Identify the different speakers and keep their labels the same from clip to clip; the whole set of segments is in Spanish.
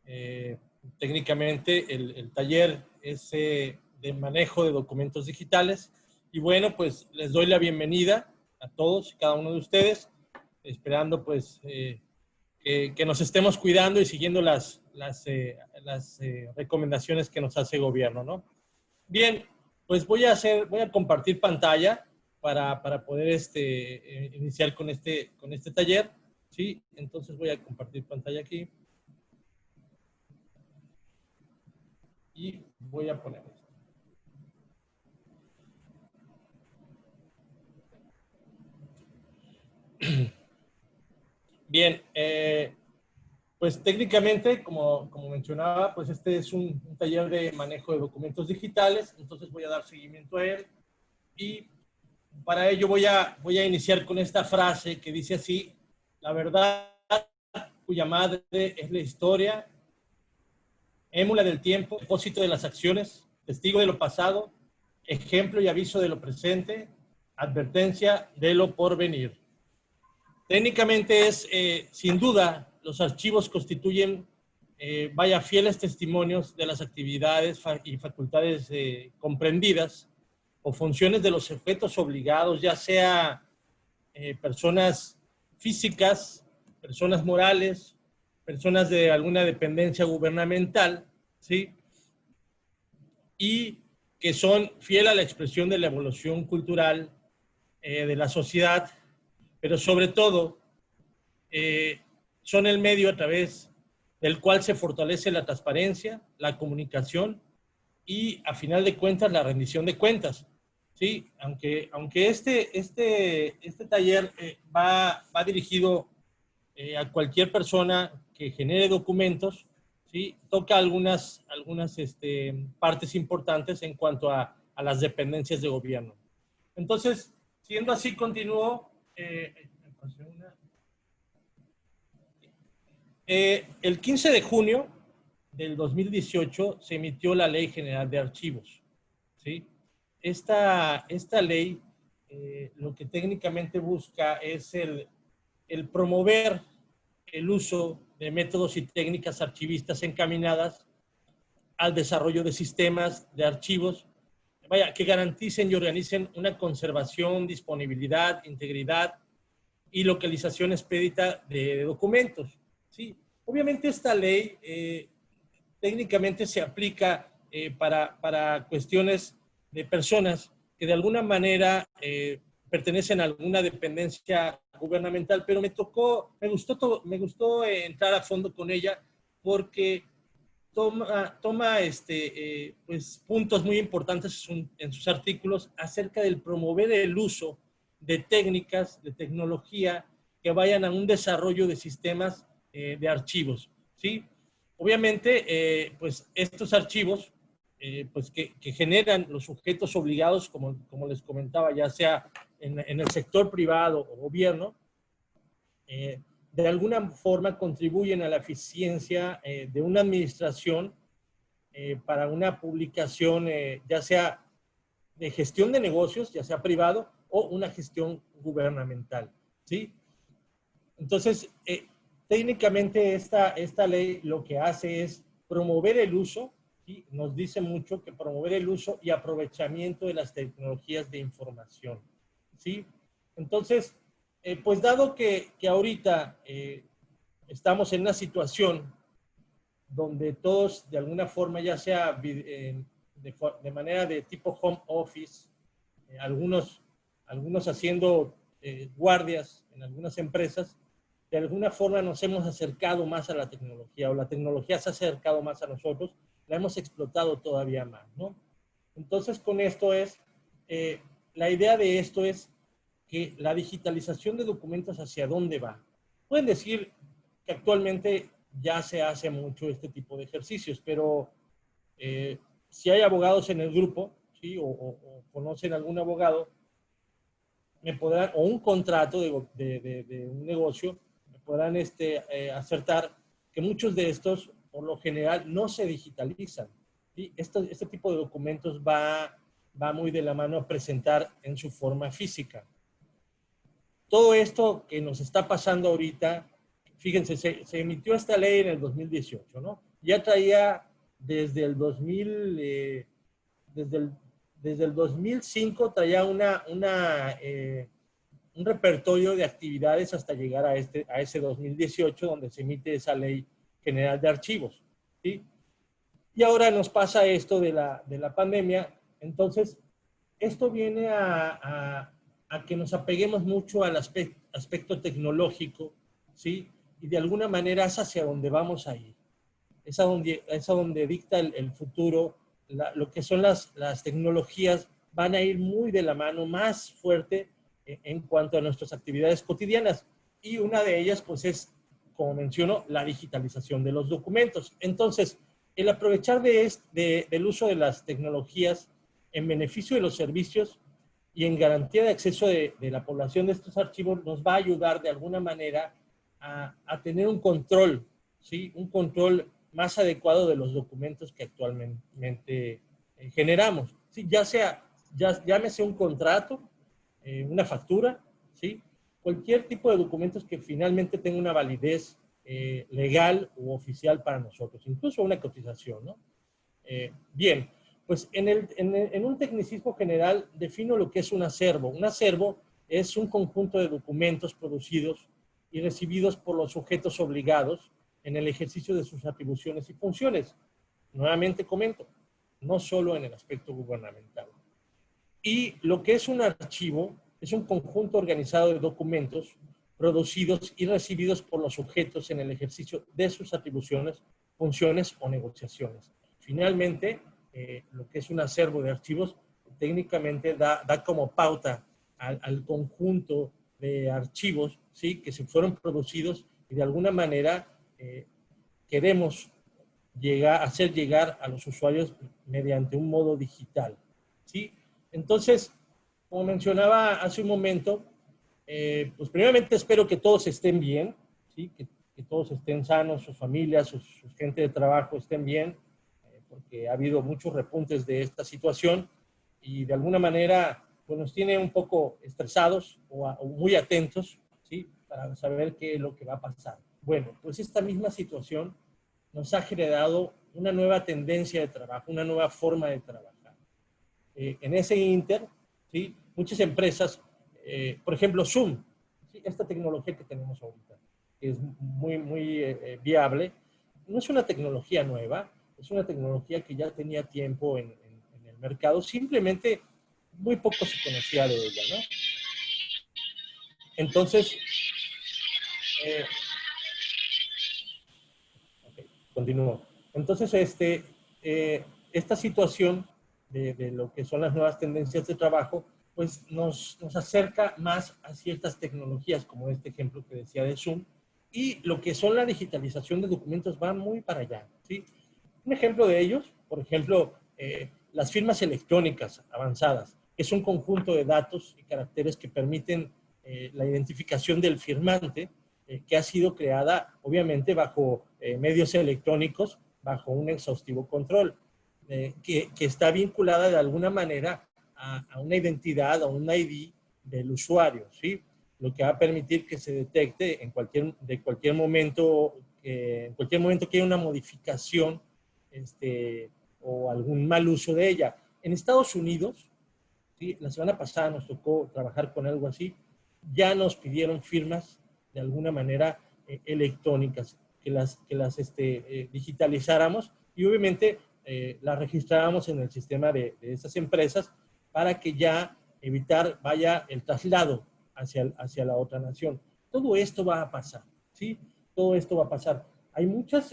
Speaker 1: Eh, Técnicamente el taller es de manejo de documentos digitales. Y bueno, pues les doy la bienvenida a todos y cada uno de ustedes, esperando pues que nos estemos cuidando y siguiendo las recomendaciones que nos hace el gobierno, ¿no? Bien, pues voy a compartir pantalla para poder iniciar con este taller, ¿sí? Entonces voy a compartir pantalla aquí y voy a poner esto. Bien, pues técnicamente, como mencionaba, pues este es un taller de manejo de documentos digitales, entonces voy a dar seguimiento a él y para ello voy a iniciar con esta frase que dice así: la verdad cuya madre es la historia, émula del tiempo, depósito de las acciones, testigo de lo pasado, ejemplo y aviso de lo presente, advertencia de lo porvenir. Técnicamente sin duda, los archivos constituyen, fieles testimonios de las actividades y facultades comprendidas o funciones de los sujetos obligados, ya sea personas físicas, personas morales, personas de alguna dependencia gubernamental, ¿sí? Y que son fiel a la expresión de la evolución cultural de la sociedad, pero sobre todo son el medio a través del cual se fortalece la transparencia, la comunicación y, a final de cuentas, la rendición de cuentas. Sí, aunque este taller va dirigido a cualquier persona que genere documentos, ¿sí? Toca algunas partes importantes en cuanto a las dependencias de gobierno. Entonces, siendo así, continúo. El 15 de junio del 2018 se emitió la Ley General de Archivos, ¿sí? Esta ley lo que técnicamente busca es el promover el uso de métodos y técnicas archivistas encaminadas al desarrollo de sistemas de archivos, que garanticen y organicen una conservación, disponibilidad, integridad y localización expedita de documentos, ¿sí? Obviamente esta ley técnicamente se aplica para cuestiones de personas que de alguna manera pertenecen a alguna dependencia gubernamental, pero me gustó entrar a fondo con ella porque toma pues, puntos muy importantes en sus artículos acerca del promover el uso de técnicas, de tecnología que vayan a un desarrollo de sistemas de archivos, ¿sí? Obviamente, pues estos archivos pues que generan los sujetos obligados, como les comentaba, ya sea en el sector privado o gobierno, de alguna forma contribuyen a la eficiencia de una administración para una publicación, ya sea de gestión de negocios, ya sea privado, o una gestión gubernamental, ¿sí? Entonces, técnicamente esta ley lo que hace es promover el uso, ¿sí? Nos dice mucho que promover el uso y aprovechamiento de las tecnologías de información, ¿sí? Entonces, pues dado que ahorita estamos en una situación donde todos de alguna forma, ya sea de manera de tipo home office, algunos haciendo guardias en algunas empresas, de alguna forma nos hemos acercado más a la tecnología, o la tecnología se ha acercado más a nosotros, la hemos explotado todavía más, ¿no? Entonces, con esto la idea de esto es que la digitalización de documentos, ¿hacia dónde va? Pueden decir que actualmente ya se hace mucho este tipo de ejercicios, pero si hay abogados en el grupo, ¿sí? O conocen algún abogado, o un contrato de un negocio, me podrán acertar que muchos de estos, por lo general, no se digitalizan, ¿sí? Este tipo de documentos va muy de la mano a presentar en su forma física. Todo esto que nos está pasando ahorita fíjense, se emitió esta ley en el 2018, ¿no? Ya traía desde el 2000, desde el, desde el 2005 traía un repertorio de actividades hasta llegar a ese 2018, donde se emite esa ley general de archivos, ¿sí? Y ahora nos pasa esto de la pandemia. Entonces, esto viene a que nos apeguemos mucho al aspecto tecnológico, ¿sí? Y de alguna manera es hacia donde vamos a ir. Es a donde dicta el futuro. Lo que son las tecnologías van a ir muy de la mano, más fuerte en cuanto a nuestras actividades cotidianas. Y una de ellas, pues, es, como menciono, la digitalización de los documentos. Entonces, el aprovechar del uso de las tecnologías en beneficio de los servicios y en garantía de acceso de la población de estos archivos nos va a ayudar de alguna manera a tener un control, ¿sí? Un control más adecuado de los documentos que actualmente generamos. ¿Sí? Llámese un contrato, una factura, ¿sí? Cualquier tipo de documentos que finalmente tenga una validez legal u oficial para nosotros, incluso una cotización, ¿no? Bien, pues en un tecnicismo general defino lo que es un acervo. Un acervo es un conjunto de documentos producidos y recibidos por los sujetos obligados en el ejercicio de sus atribuciones y funciones. Nuevamente comento, no solo en el aspecto gubernamental. Y lo que es un archivo es un conjunto organizado de documentos producidos y recibidos por los sujetos en el ejercicio de sus atribuciones, funciones o negociaciones. Finalmente, lo que es un acervo de archivos técnicamente da como pauta al conjunto de archivos, ¿sí? Que se fueron producidos y de alguna manera queremos hacer llegar a los usuarios mediante un modo digital, ¿sí? Entonces, como mencionaba hace un momento, pues primeramente espero que todos estén bien, ¿sí? Que todos estén sanos, sus familias, su gente de trabajo estén bien, porque ha habido muchos repuntes de esta situación y de alguna manera pues nos tiene un poco estresados o muy atentos, ¿sí? Para saber qué es lo que va a pasar. Bueno, pues esta misma situación nos ha generado una nueva tendencia de trabajo, una nueva forma de trabajar. En ese inter, ¿sí? Muchas empresas, por ejemplo, Zoom, ¿sí? Esta tecnología que tenemos ahorita, que es muy viable, no es una tecnología nueva, es una tecnología que ya tenía tiempo en el mercado, simplemente muy poco se conocía de ella, ¿no? Entonces, eh, okay, continúo. Entonces, esta situación de lo que son las nuevas tendencias de trabajo, pues nos acerca más a ciertas tecnologías, como este ejemplo que decía de Zoom, y lo que son la digitalización de documentos va muy para allá, ¿sí? Un ejemplo de ellos, por ejemplo, las firmas electrónicas avanzadas, que es un conjunto de datos y caracteres que permiten la identificación del firmante, que ha sido creada obviamente bajo medios electrónicos, bajo un exhaustivo control, que está vinculada de alguna manera a una identidad, a un ID del usuario, ¿sí? Lo que va a permitir que se detecte en cualquier momento que haya una modificación o algún mal uso de ella. En Estados Unidos, ¿sí? La semana pasada nos tocó trabajar con algo así, ya nos pidieron firmas de alguna manera electrónicas, que las digitalizáramos y obviamente las registráramos en el sistema de esas empresas para que ya evitar vaya el traslado hacia la otra nación. Todo esto va a pasar, ¿sí? Todo esto va a pasar. Hay muchas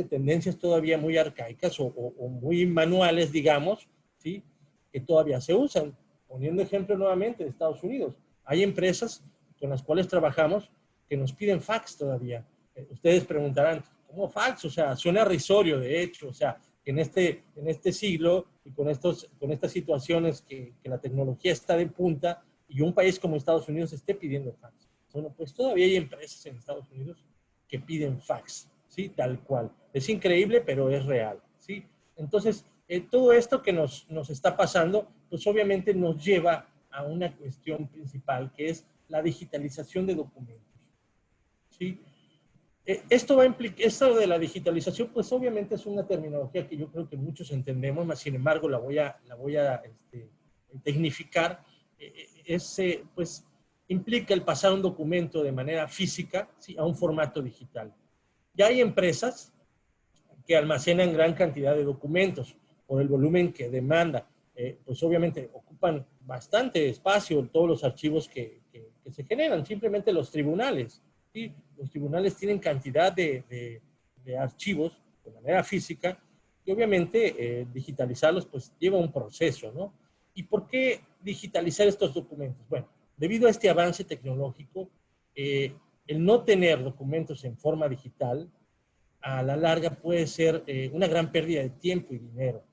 Speaker 1: tendencias todavía muy arcaicas o muy manuales, digamos, ¿sí? Que todavía se usan. Poniendo ejemplo nuevamente de Estados Unidos, hay empresas con las cuales trabajamos que nos piden fax todavía. Ustedes preguntarán, ¿cómo fax? O sea, suena risorio, de hecho, o sea, en este siglo y con estas situaciones que la tecnología está de punta y un país como Estados Unidos esté pidiendo fax. Bueno, pues todavía hay empresas en Estados Unidos que piden fax, ¿sí? Tal cual. Es increíble, pero es real, ¿sí? Entonces, todo esto que nos está pasando, pues obviamente nos lleva a una cuestión principal, que es la digitalización de documentos, ¿sí? Esto va a implicar, esto de la digitalización, pues obviamente es una terminología que yo creo que muchos entendemos, más sin embargo la voy a tecnificar. Pues implica el pasar un documento de manera física, ¿sí?, a un formato digital. Ya hay empresas que almacenan gran cantidad de documentos por el volumen que demanda. Pues obviamente ocupan bastante espacio todos los archivos que se generan, simplemente los tribunales. ¿Sí? Los tribunales tienen cantidad de archivos de manera física y obviamente digitalizarlos pues lleva un proceso, ¿no? ¿Y por qué digitalizar estos documentos? Bueno, debido a este avance tecnológico, el no tener documentos en forma digital a la larga puede ser una gran pérdida de tiempo y dinero.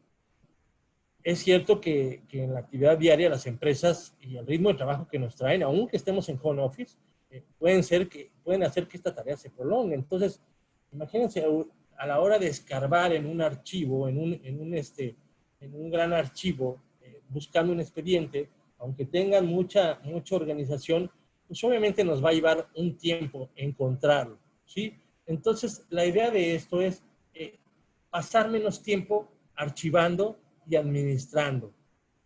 Speaker 1: Es cierto que en la actividad diaria las empresas y el ritmo de trabajo que nos traen, aunque estemos en home office, pueden hacer que esta tarea se prolongue. Entonces, imagínense a la hora de escarbar en un archivo, en un gran archivo, buscando un expediente, aunque tengan mucha organización, pues obviamente nos va a llevar un tiempo encontrarlo, ¿sí? Entonces, la idea de esto es eh, pasar menos tiempo archivando y administrando.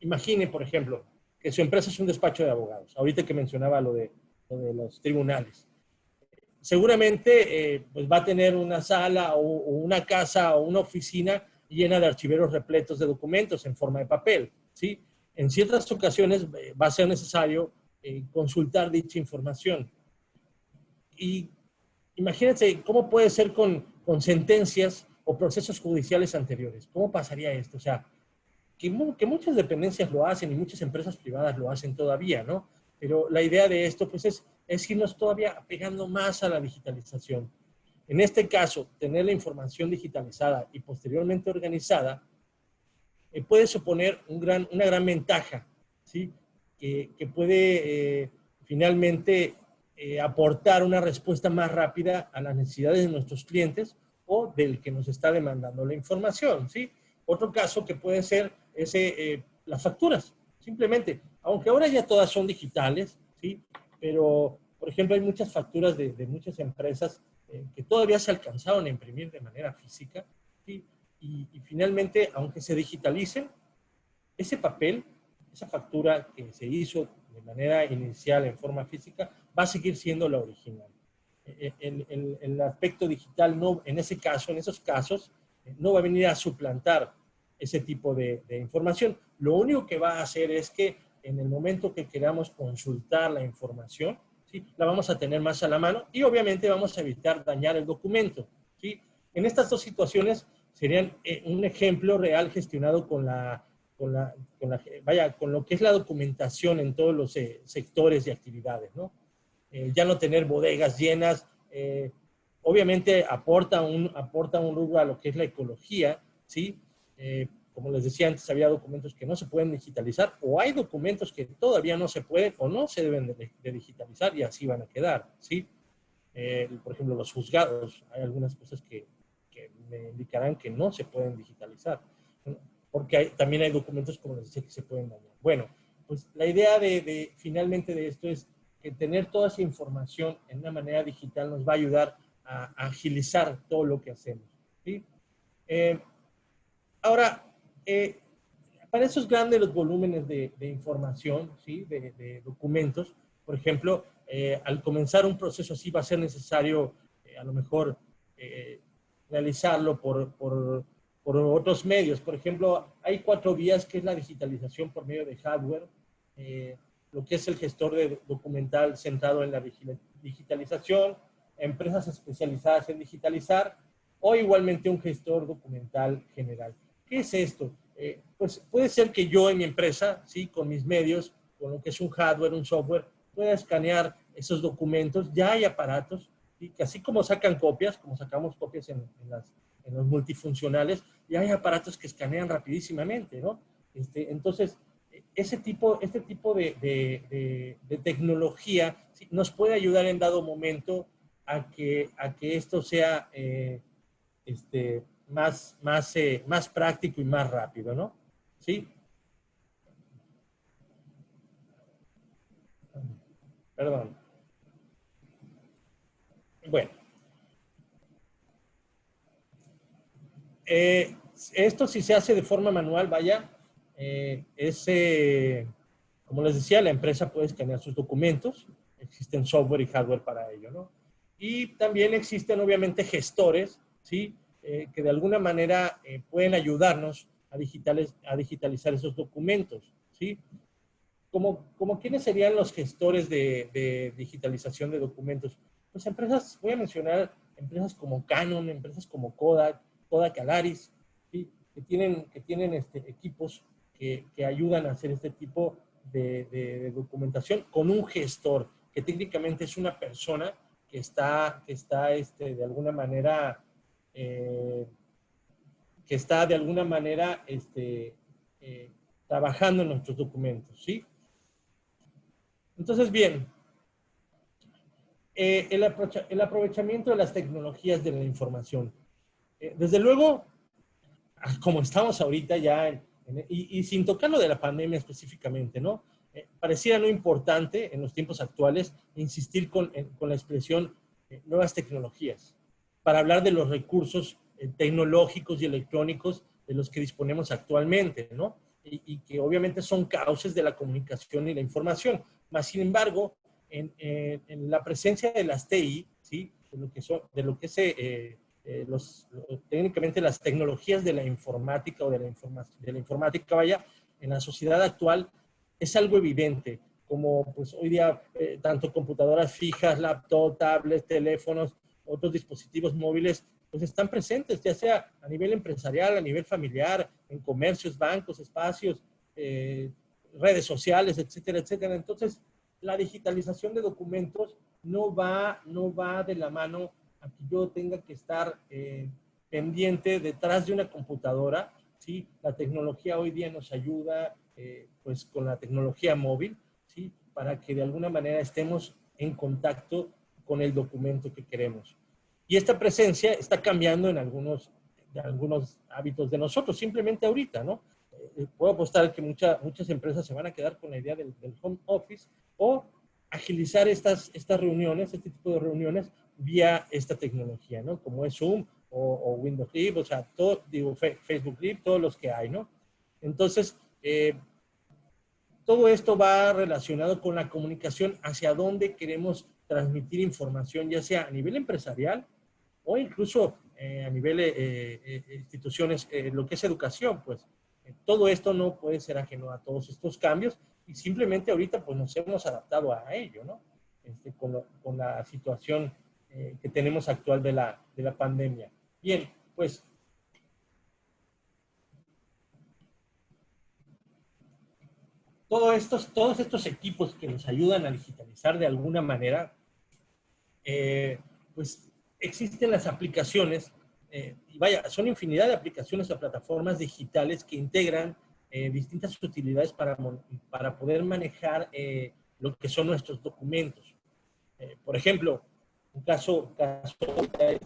Speaker 1: Imagine, por ejemplo, que su empresa es un despacho de abogados. Ahorita que mencionaba lo de los tribunales. Seguramente pues va a tener una sala o una casa o una oficina llena de archiveros repletos de documentos en forma de papel, ¿sí? En ciertas ocasiones va a ser necesario consultar dicha información. Y imagínense cómo puede ser con sentencias o procesos judiciales anteriores. ¿Cómo pasaría esto? O sea, que muchas dependencias lo hacen y muchas empresas privadas lo hacen todavía, ¿no? Pero la idea de esto, pues, es irnos todavía pegando más a la digitalización. En este caso, tener la información digitalizada y posteriormente organizada puede suponer una gran ventaja, ¿sí? Que puede finalmente aportar una respuesta más rápida a las necesidades de nuestros clientes o del que nos está demandando la información, ¿sí? Otro caso que puede ser las facturas, simplemente, aunque ahora ya todas son digitales, ¿sí? Pero, por ejemplo, hay muchas facturas de muchas empresas que todavía se alcanzaron a imprimir de manera física, ¿sí? Y finalmente, aunque se digitalicen, ese papel, esa factura que se hizo de manera inicial en forma física, va a seguir siendo la original. El aspecto digital, no, en ese caso, en esos casos, no va a venir a suplantar ese tipo de información. Lo único que va a hacer es que en el momento que queramos consultar la información, ¿sí?, la vamos a tener más a la mano y obviamente vamos a evitar dañar el documento, ¿sí? En estas dos situaciones serían un ejemplo real gestionado con lo que es la documentación en todos los sectores y actividades, ¿no? Ya no tener bodegas llenas, obviamente aporta un rubro a lo que es la ecología, ¿sí? Como les decía antes, había documentos que no se pueden digitalizar o hay documentos que todavía no se pueden o no se deben de digitalizar y así van a quedar, ¿sí? Por ejemplo, los juzgados, hay algunas cosas que me indicarán que no se pueden digitalizar, ¿no? Porque también hay documentos, como les decía, que se pueden dañar. Bueno, pues la idea finalmente de esto es que tener toda esa información en una manera digital nos va a ayudar a agilizar todo lo que hacemos, ¿sí? Eh, Ahora, para esos grandes los volúmenes de información, ¿sí?, de documentos, por ejemplo, al comenzar un proceso así va a ser necesario a lo mejor eh, realizarlo por otros medios. Por ejemplo, hay cuatro vías, que es la digitalización por medio de hardware, eh, lo que es el gestor de documental centrado en la digitalización, empresas especializadas en digitalizar, o igualmente un gestor documental general. ¿Qué es esto? Pues puede ser que yo en mi empresa, ¿sí?, con mis medios, con lo que es un hardware, un software, pueda escanear esos documentos. Ya hay aparatos, ¿sí?, que así como sacan copias, como sacamos copias en los multifuncionales, ya hay aparatos que escanean rapidísimamente, ¿no? Entonces, este tipo de tecnología, ¿sí?, nos puede ayudar en dado momento a que esto sea más práctico y más rápido, ¿no? ¿Sí? Perdón. Bueno, Esto si se hace de forma manual, vaya, como les decía, la empresa puede escanear sus documentos, existen software y hardware para ello, ¿no? Y también existen obviamente gestores, ¿sí? Que de alguna manera pueden ayudarnos a digitalizar esos documentos, ¿sí? Como ¿quiénes serían los gestores de digitalización de documentos? Pues empresas, voy a mencionar empresas como Canon, empresas como Kodak Alaris, ¿sí? que tienen equipos que ayudan a hacer este tipo de documentación con un gestor, que técnicamente es una persona que está de alguna manera, eh, que está de alguna manera eh, trabajando en nuestros documentos, ¿sí? Entonces, bien, el aprovechamiento de las tecnologías de la información. Desde luego, como estamos ahorita ya, y sin tocar lo de la pandemia específicamente, ¿no? Pareciera no importante en los tiempos actuales insistir con la expresión nuevas tecnologías para hablar de los recursos tecnológicos y electrónicos de los que disponemos actualmente, ¿no? Y que obviamente son cauces de la comunicación y la información. Más sin embargo, en la presencia de las TI, ¿sí? De lo que se técnicamente las tecnologías de la informática o de la informática, vaya, en la sociedad actual es algo evidente, como pues hoy día tanto computadoras fijas, laptop, tablets, teléfonos, otros dispositivos móviles, pues están presentes, ya sea a nivel empresarial, a nivel familiar, en comercios, bancos, espacios, redes sociales, etcétera, etcétera. Entonces, la digitalización de documentos no va de la mano a que yo tenga que estar pendiente detrás de una computadora, ¿sí? La tecnología hoy día nos ayuda, pues, con la tecnología móvil, ¿sí? Para que de alguna manera estemos en contacto con el documento que queremos. Y esta presencia está cambiando en algunos hábitos de nosotros, simplemente ahorita, ¿no? Puedo apostar que muchas empresas se van a quedar con la idea del home office o agilizar estas reuniones, este tipo de reuniones, vía esta tecnología, ¿no? Como es Zoom o Windows Live, o sea, Facebook Live, todos los que hay, ¿no? Entonces, todo esto va relacionado con la comunicación hacia dónde queremos transmitir información, ya sea a nivel empresarial o incluso a nivel instituciones, lo que es educación, pues todo esto no puede ser ajeno a todos estos cambios y simplemente ahorita pues nos hemos adaptado a ello, ¿no? Con la situación que tenemos actual de la pandemia. Bien, pues todos estos equipos que nos ayudan a digitalizar de alguna manera, pues existen las aplicaciones, y vaya, son infinidad de aplicaciones o plataformas digitales que integran distintas utilidades para poder manejar lo que son nuestros documentos. Por ejemplo, un caso es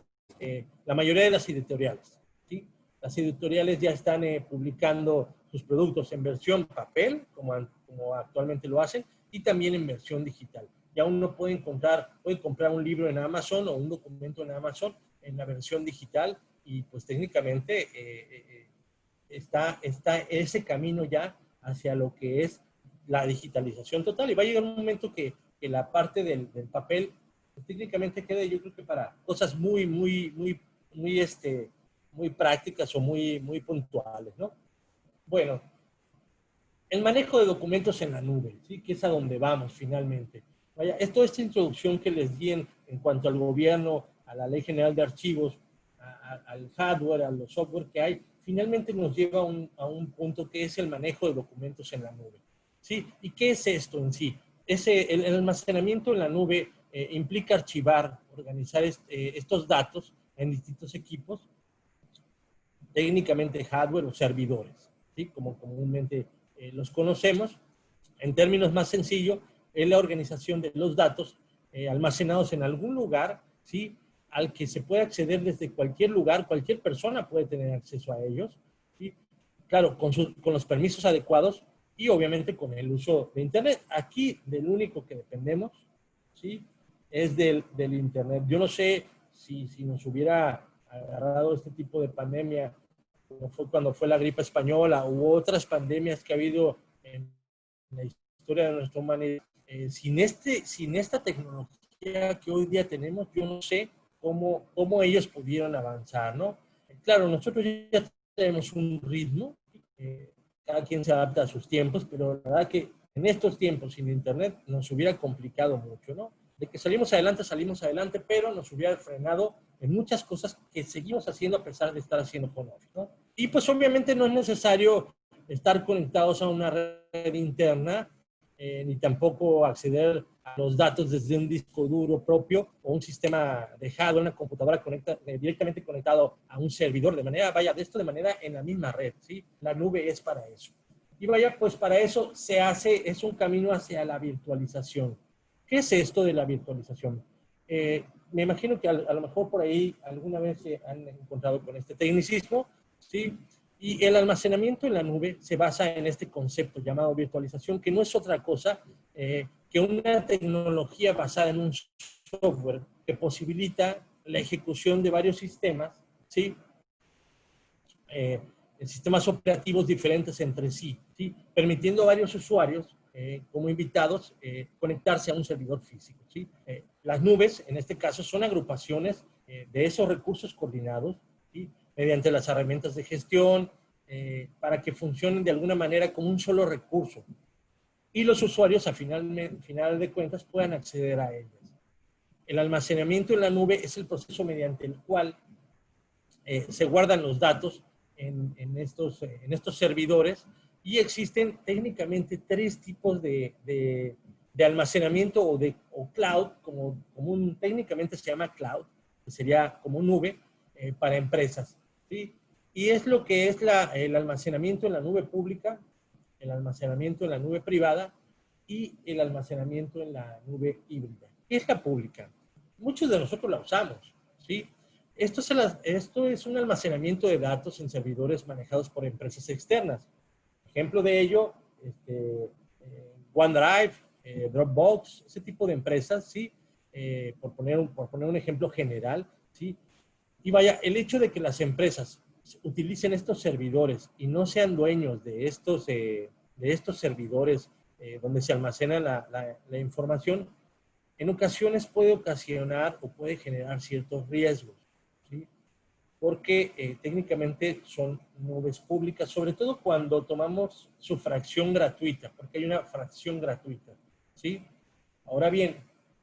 Speaker 1: la mayoría de las editoriales, ¿sí? Las editoriales ya están publicando sus productos en versión papel, como actualmente lo hacen, y también en versión digital. Ya uno puede comprar un libro en Amazon o un documento en Amazon en la versión digital y pues técnicamente está ese camino ya hacia lo que es la digitalización total y va a llegar un momento que la parte del papel pues, técnicamente quede, yo creo que para cosas muy, muy, muy, muy, muy prácticas o muy, muy puntuales, ¿no? Bueno, el manejo de documentos en la nube, ¿sí? Que es a donde vamos finalmente. Vaya, esta introducción que les di en cuanto al gobierno, a la Ley General de Archivos, al hardware, a los software que hay, finalmente nos lleva a un punto que es el manejo de documentos en la nube. ¿Sí? ¿Y qué es esto en sí? El almacenamiento en la nube implica archivar, organizar estos datos en distintos equipos, técnicamente hardware o servidores, ¿sí? Como comúnmente los conocemos. En términos más sencillos, es la organización de los datos almacenados en algún lugar, ¿sí? Al que se puede acceder desde cualquier lugar, cualquier persona puede tener acceso a ellos, ¿sí? Claro, con los permisos adecuados y obviamente con el uso de Internet. Aquí del único que dependemos, ¿sí? Es del Internet. Yo no sé si nos hubiera agarrado este tipo de pandemia como fue cuando fue la gripe española u otras pandemias que ha habido en la historia de nuestra humanidad, sin esta tecnología que hoy día tenemos, yo no sé cómo ellos pudieron avanzar, ¿no? Claro, nosotros ya tenemos un ritmo, cada quien se adapta a sus tiempos, pero la verdad que en estos tiempos sin internet nos hubiera complicado mucho, ¿no? De que salimos adelante, pero nos hubiera frenado en muchas cosas que seguimos haciendo a pesar de estar haciendo home office, ¿no? Y pues obviamente no es necesario estar conectados a una red interna, ni tampoco acceder a los datos desde un disco duro propio o un sistema dejado, una computadora directamente conectado a un servidor, de manera en la misma red, ¿sí? La nube es para eso. Y vaya, pues para eso es un camino hacia la virtualización. ¿Qué es esto de la virtualización? Me imagino que a lo mejor por ahí alguna vez se han encontrado con este tecnicismo, ¿sí? Y el almacenamiento en la nube se basa en este concepto llamado virtualización, que no es otra cosa que una tecnología basada en un software que posibilita la ejecución de varios sistemas, ¿sí? Sistemas operativos diferentes entre sí, ¿sí? Permitiendo a varios usuarios como invitados conectarse a un servidor físico, ¿sí? Las nubes, en este caso, son agrupaciones de esos recursos coordinados, ¿sí? Mediante las herramientas de gestión, para que funcionen de alguna manera como un solo recurso y los usuarios a final de cuentas puedan acceder a ellas. El almacenamiento en la nube es el proceso mediante el cual se guardan los datos en estos servidores y existen técnicamente tres tipos de almacenamiento o cloud, como técnicamente se llama cloud, que sería como nube para empresas, ¿sí? Y es lo que es el almacenamiento en la nube pública, el almacenamiento en la nube privada y el almacenamiento en la nube híbrida. ¿Qué es la pública? Muchos de nosotros la usamos, ¿sí? Esto es un almacenamiento de datos en servidores manejados por empresas externas. Ejemplo de ello, OneDrive, Dropbox, ese tipo de empresas, ¿sí? Por poner un ejemplo general, ¿sí? Y vaya, el hecho de que las empresas utilicen estos servidores y no sean dueños de estos servidores donde se almacena la información, en ocasiones puede ocasionar o puede generar ciertos riesgos, ¿sí? Porque técnicamente son nubes públicas, sobre todo cuando tomamos su fracción gratuita, porque hay una fracción gratuita, ¿sí? Ahora bien,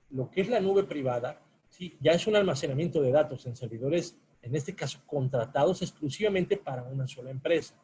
Speaker 1: lo que es la nube privada, sí, ya es un almacenamiento de datos en servidores, en este caso contratados exclusivamente para una sola empresa,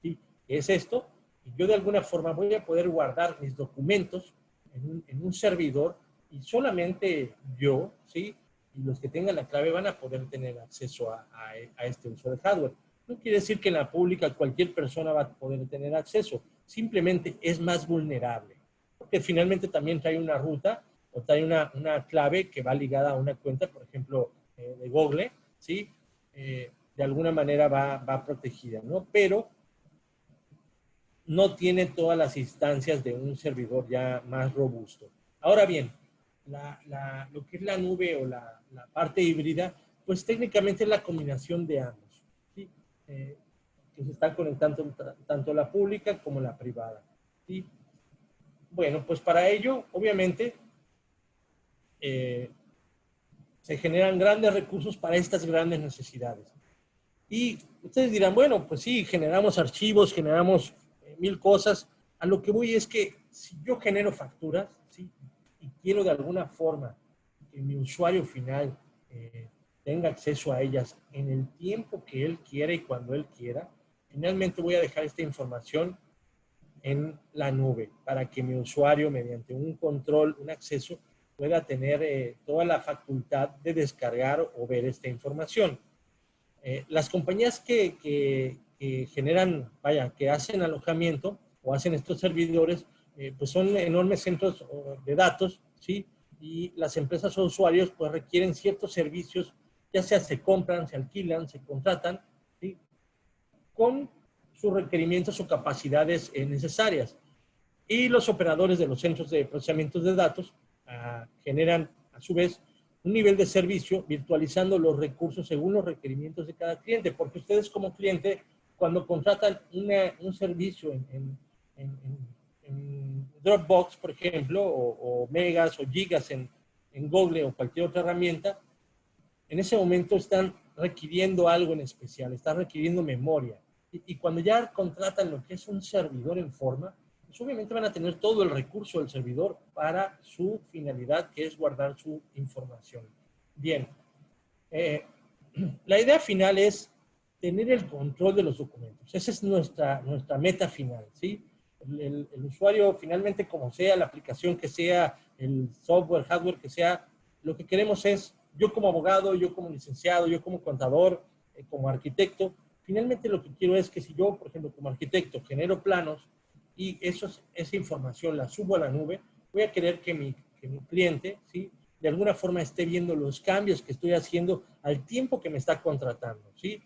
Speaker 1: ¿sí? ¿Qué es esto? Y yo de alguna forma voy a poder guardar mis documentos en un servidor y solamente yo, ¿sí? Y los que tengan la clave van a poder tener acceso a este uso de hardware. No quiere decir que en la pública cualquier persona va a poder tener acceso, simplemente es más vulnerable, porque finalmente también trae una ruta o trae una clave que va ligada a una cuenta, por ejemplo, de Google, ¿sí? De alguna manera va protegida, ¿no? Pero no tiene todas las instancias de un servidor ya más robusto. Ahora bien, lo que es la nube o la parte híbrida, pues técnicamente es la combinación de ambos, ¿sí? Que se están conectando tanto la pública como la privada, ¿sí? Bueno, pues para ello, obviamente, se generan grandes recursos para estas grandes necesidades. Y ustedes dirán, bueno, pues sí, generamos archivos, generamos mil cosas. A lo que voy es que si yo genero facturas, ¿sí? Y quiero de alguna forma que mi usuario final tenga acceso a ellas en el tiempo que él quiera y cuando él quiera, finalmente voy a dejar esta información en la nube para que mi usuario, mediante un control, un acceso, pueda tener toda la facultad de descargar o ver esta información. Las compañías que generan, vaya, que hacen alojamiento o hacen estos servidores, pues son enormes centros de datos, ¿sí? Y las empresas o usuarios pues requieren ciertos servicios, ya sea se compran, se alquilan, se contratan, ¿sí? Con sus requerimientos o capacidades necesarias. Y los operadores de los centros de procesamiento de datos generan, a su vez, un nivel de servicio virtualizando los recursos según los requerimientos de cada cliente, porque ustedes como cliente cuando contratan un servicio en Dropbox, por ejemplo, o megas o gigas en Google o cualquier otra herramienta, en ese momento están requiriendo algo en especial, están requiriendo memoria. Y cuando ya contratan lo que es un servidor en forma, pues obviamente van a tener todo el recurso del servidor para su finalidad, que es guardar su información. Bien, la idea final es tener el control de los documentos. Esa es nuestra meta final, ¿sí? El usuario, finalmente, como sea, la aplicación que sea, el software, hardware que sea, lo que queremos es, yo como abogado, yo como licenciado, yo como contador, como arquitecto, finalmente lo que quiero es que si yo, por ejemplo, como arquitecto, genero planos y esa información la subo a la nube, voy a querer que mi cliente, ¿sí?, de alguna forma esté viendo los cambios que estoy haciendo al tiempo que me está contratando, ¿sí?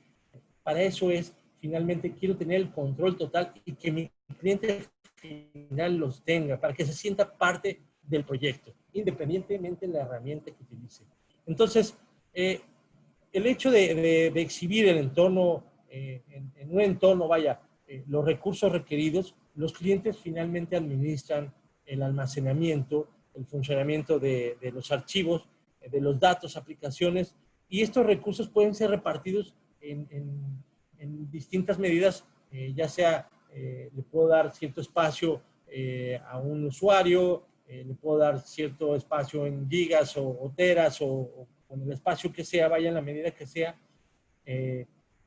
Speaker 1: Para eso es, finalmente, quiero tener el control total y que mi cliente final los tenga, para que se sienta parte del proyecto, independientemente de la herramienta que utilice. Entonces, el hecho de exhibir el entorno, en un entorno, vaya, los recursos requeridos, los clientes finalmente administran el almacenamiento, el funcionamiento de los archivos, de los datos, aplicaciones, y estos recursos pueden ser repartidos en distintas medidas, ya sea, le puedo dar cierto espacio a un usuario, le puedo dar cierto espacio en gigas o teras o con el espacio que sea, vaya en la medida que sea,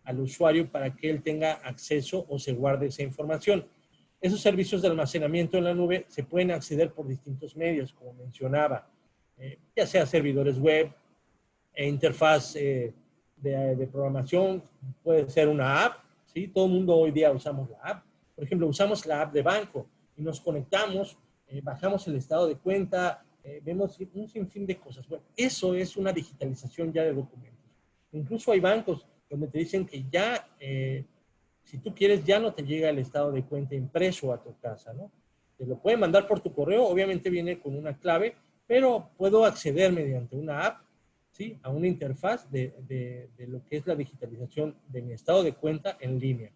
Speaker 1: al usuario para que él tenga acceso o se guarde esa información. Esos servicios de almacenamiento en la nube se pueden acceder por distintos medios, como mencionaba, ya sea servidores web, interfaz de programación, puede ser una app, ¿sí? Todo el mundo hoy día usamos la app. Por ejemplo, usamos la app de banco y nos conectamos, bajamos el estado de cuenta, vemos un sinfín de cosas. Bueno, eso es una digitalización ya de documentos. Incluso hay bancos donde te dicen que ya, si tú quieres, ya no te llega el estado de cuenta impreso a tu casa, ¿no? Te lo pueden mandar por tu correo, obviamente viene con una clave, pero puedo acceder mediante una app, ¿sí?, a una interfaz de lo que es la digitalización de mi estado de cuenta en línea.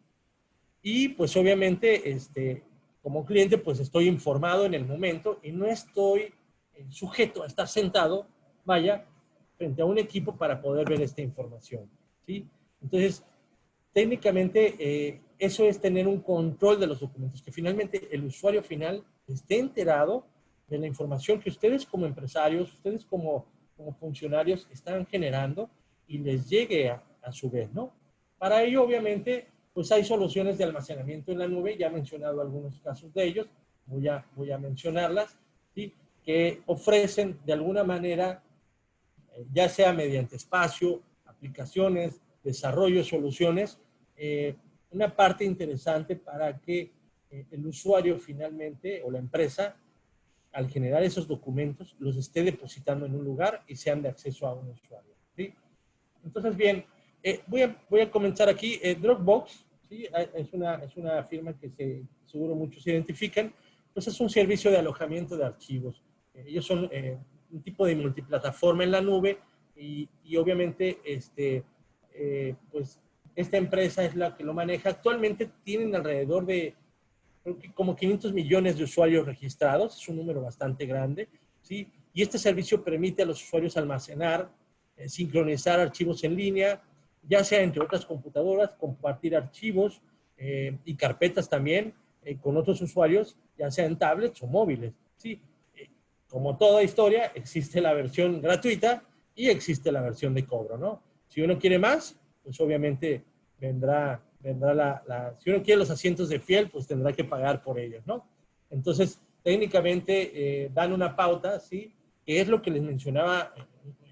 Speaker 1: Y pues obviamente, como cliente, pues estoy informado en el momento y no estoy sujeto a estar sentado, vaya, frente a un equipo para poder ver esta información, ¿sí? Entonces, técnicamente, eso es tener un control de los documentos, que finalmente el usuario final esté enterado de la información que ustedes como empresarios, ustedes como funcionarios están generando y les llegue a su vez, ¿no? Para ello, obviamente, pues hay soluciones de almacenamiento en la nube, ya he mencionado algunos casos de ellos, voy a mencionarlas, ¿sí?, que ofrecen de alguna manera, ya sea mediante espacio, aplicaciones, desarrollo, soluciones, una parte interesante para que el usuario finalmente o la empresa, al generar esos documentos, los esté depositando en un lugar y sean de acceso a un usuario, ¿sí? Entonces, bien, voy a comenzar aquí. Dropbox, ¿sí?, es una firma que seguro muchos identifican, pues es un servicio de alojamiento de archivos. Ellos son un tipo de multiplataforma en la nube y obviamente, pues esta empresa es la que lo maneja. Actualmente tienen alrededor de, creo que como 500 millones de usuarios registrados, es un número bastante grande, ¿sí? Y este servicio permite a los usuarios almacenar, sincronizar archivos en línea, ya sea entre otras computadoras, compartir archivos y carpetas también con otros usuarios, ya sea en tablets o móviles, ¿sí? Como toda historia, existe la versión gratuita y existe la versión de cobro, ¿no? Si uno quiere más, pues obviamente vendrá si uno quiere los asientos de piel, pues tendrá que pagar por ellos, ¿no? Entonces, técnicamente dan una pauta, ¿sí?, que es lo que les mencionaba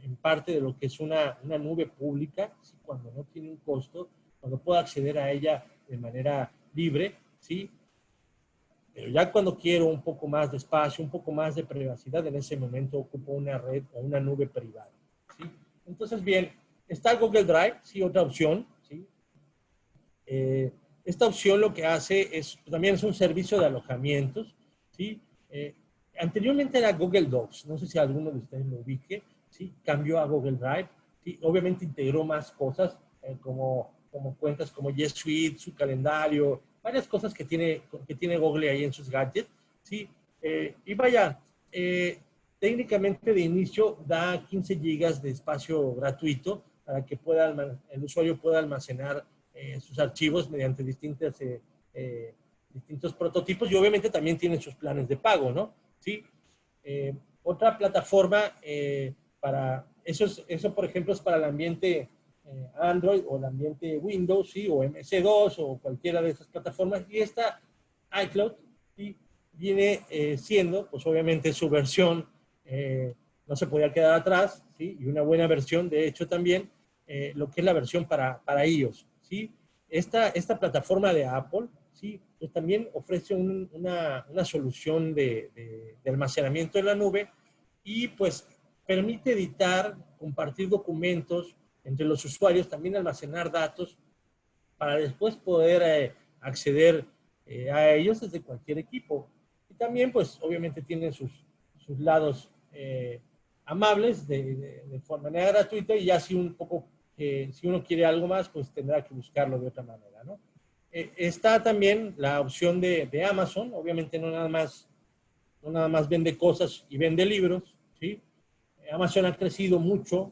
Speaker 1: en parte de lo que es una nube pública, ¿sí?, cuando no tiene un costo, cuando puedo acceder a ella de manera libre, ¿sí? Pero ya cuando quiero un poco más de espacio, un poco más de privacidad, en ese momento ocupo una red o una nube privada, ¿sí? Entonces, bien, está Google Drive, sí, otra opción, ¿sí? Esta opción lo que hace es, también es un servicio de alojamientos, ¿sí? Anteriormente era Google Docs, no sé si alguno de ustedes lo ubique, ¿sí? Cambió a Google Drive, ¿sí? Obviamente integró más cosas, como como cuentas como G Suite, su calendario, varias cosas que tiene Google ahí en sus gadgets, ¿sí? Y vaya, técnicamente de inicio da 15 gigas de espacio gratuito para que el usuario pueda almacenar sus archivos mediante distintos prototipos, y obviamente también tienen sus planes de pago, ¿no? ¿Sí? Otra plataforma eso, por ejemplo, es para el ambiente Android o el ambiente Windows, ¿sí? O MS2 o cualquiera de esas plataformas. Y esta iCloud, ¿sí? Viene siendo, pues obviamente su versión no se podía quedar atrás, ¿sí? Y una buena versión, de hecho, también lo que es la versión para iOS, ¿sí? Esta plataforma de Apple, ¿sí? Pues también ofrece una solución de almacenamiento en la nube y pues permite editar, compartir documentos entre los usuarios, también almacenar datos para después poder acceder a ellos desde cualquier equipo. Y también, pues, obviamente tiene sus lados amables de manera gratuita, y ya si si uno quiere algo más, pues tendrá que buscarlo de otra manera, ¿no? Está también la opción de Amazon, obviamente no nada más vende cosas y vende libros, ¿sí? Amazon ha crecido mucho,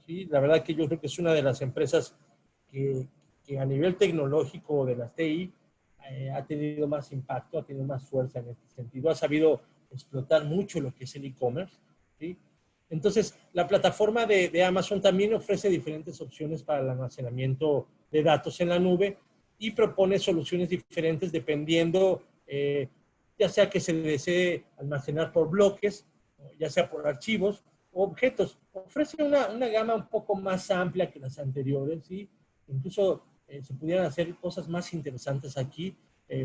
Speaker 1: ¿sí? La verdad que yo creo que es una de las empresas que, que a nivel tecnológico de las TI ha tenido más impacto, ha tenido más fuerza en este sentido, ha sabido explotar mucho lo que es el e-commerce, ¿sí? Entonces, la plataforma de Amazon también ofrece diferentes opciones para el almacenamiento de datos en la nube y propone soluciones diferentes dependiendo, ya sea que se desee almacenar por bloques, ya sea por archivos o objetos. Ofrece una gama un poco más amplia que las anteriores, ¿sí? Incluso se pudieran hacer cosas más interesantes aquí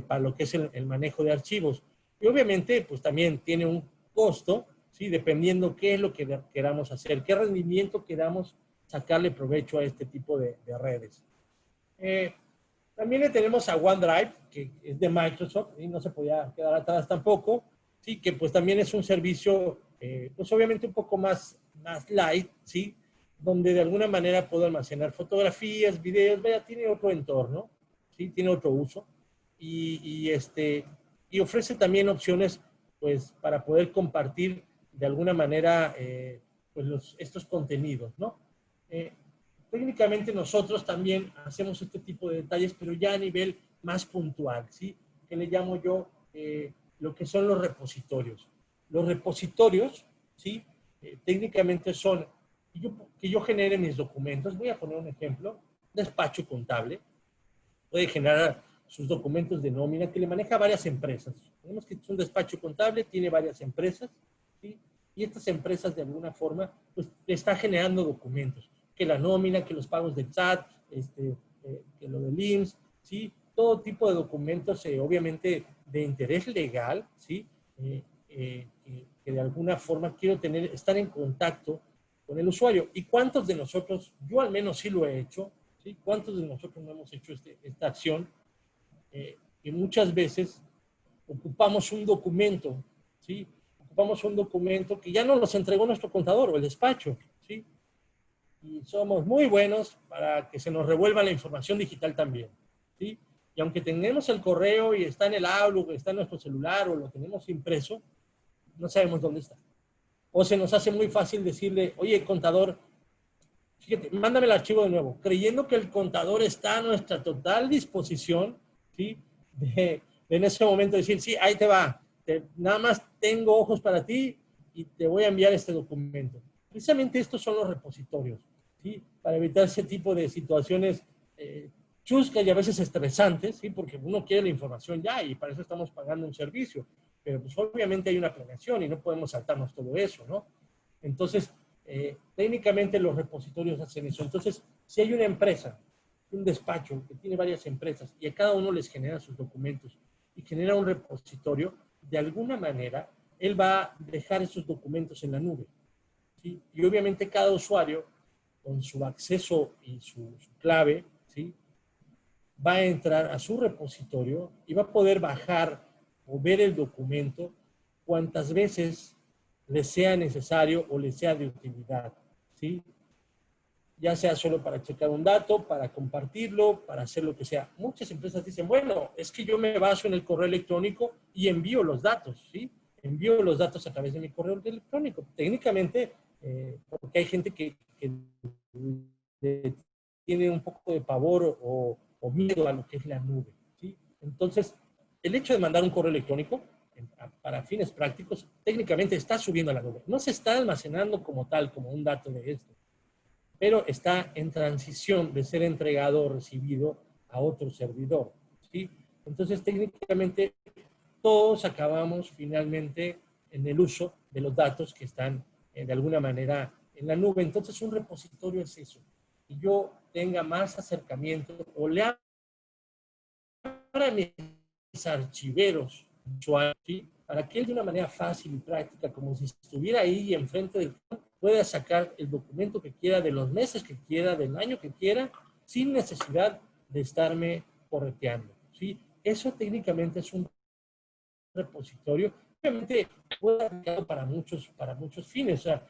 Speaker 1: para lo que es el manejo de archivos. Y obviamente, pues también tiene un costo, ¿sí? Dependiendo qué es lo que queramos hacer, qué rendimiento queramos sacarle provecho a este tipo de redes. También le tenemos a OneDrive, que es de Microsoft, y no se podía quedar atrás tampoco, sí, que pues también es un servicio, pues obviamente un poco más light, ¿sí? Donde de alguna manera puedo almacenar fotografías, videos, vaya, tiene otro entorno, ¿sí? Tiene otro uso, y ofrece también opciones, pues, para poder compartir de alguna manera, pues, estos contenidos, ¿no? Eh, Técnicamente nosotros también hacemos este tipo de detalles, pero ya a nivel más puntual, ¿sí? Que le llamo yo lo que son los repositorios. Los repositorios, ¿sí? Técnicamente son que yo genere mis documentos. Voy a poner un ejemplo. Despacho contable puede generar sus documentos de nómina que le maneja a varias empresas. Tenemos que es un despacho contable, tiene varias empresas, ¿sí? Y estas empresas de alguna forma pues le está generando documentos, que la nómina, que los pagos del SAT, que lo del IMSS, ¿sí? Todo tipo de documentos, obviamente de interés legal, ¿sí? Que de alguna forma quiero estar en contacto con el usuario. ¿Y cuántos de nosotros, yo al menos sí lo he hecho, ¿sí? ¿Cuántos de nosotros no hemos hecho esta acción? Que muchas veces ocupamos un documento, ¿sí? Ocupamos un documento que ya nos los entregó nuestro contador o el despacho, ¿sí? Y somos muy buenos para que se nos revuelva la información digital también, ¿sí? Y aunque tengamos el correo y está en el Outlook, está en nuestro celular o lo tenemos impreso, no sabemos dónde está. O se nos hace muy fácil decirle, oye, contador, fíjate, mándame el archivo de nuevo, creyendo que el contador está a nuestra total disposición, ¿sí? De en ese momento decir, sí, ahí te va, nada más tengo ojos para ti y te voy a enviar este documento. Precisamente estos son los repositorios, ¿sí? Para evitar ese tipo de situaciones chuscas y a veces estresantes, ¿sí? Porque uno quiere la información ya y para eso estamos pagando un servicio. Pero pues obviamente hay una planeación y no podemos saltarnos todo eso, ¿no? Entonces, técnicamente los repositorios hacen eso. Entonces, si hay una empresa, un despacho que tiene varias empresas y a cada uno les genera sus documentos y genera un repositorio, de alguna manera, él va a dejar esos documentos en la nube, ¿sí? Y obviamente cada usuario, con su acceso y su clave, ¿sí? Va a entrar a su repositorio y va a poder bajar o ver el documento cuantas veces le sea necesario o le sea de utilidad, ¿sí? ya sea solo para checar un dato, para compartirlo, para hacer lo que sea. Muchas empresas dicen, bueno, es que yo me baso en el correo electrónico y envío los datos, ¿sí? Envío los datos a través de mi correo electrónico. Técnicamente, porque hay gente que tiene un poco de pavor o miedo a lo que es la nube, ¿sí? Entonces, el hecho de mandar un correo electrónico para fines prácticos, técnicamente está subiendo a la nube. No se está almacenando como tal, como un dato de esto, pero está en transición de ser entregado o recibido a otro servidor, ¿sí? Entonces, técnicamente, todos acabamos finalmente en el uso de los datos que están de alguna manera en la nube. Entonces, un repositorio es eso. Y yo tenga más acercamiento o le abra mis archiveros usuarios, ¿sí? Para que él de una manera fácil y práctica, como si estuviera ahí enfrente del pueda sacar el documento que quiera, de los meses que quiera, del año que quiera, sin necesidad de estarme correteando, ¿sí? Eso técnicamente es un repositorio. Obviamente puede ser aplicado para muchos fines. O sea,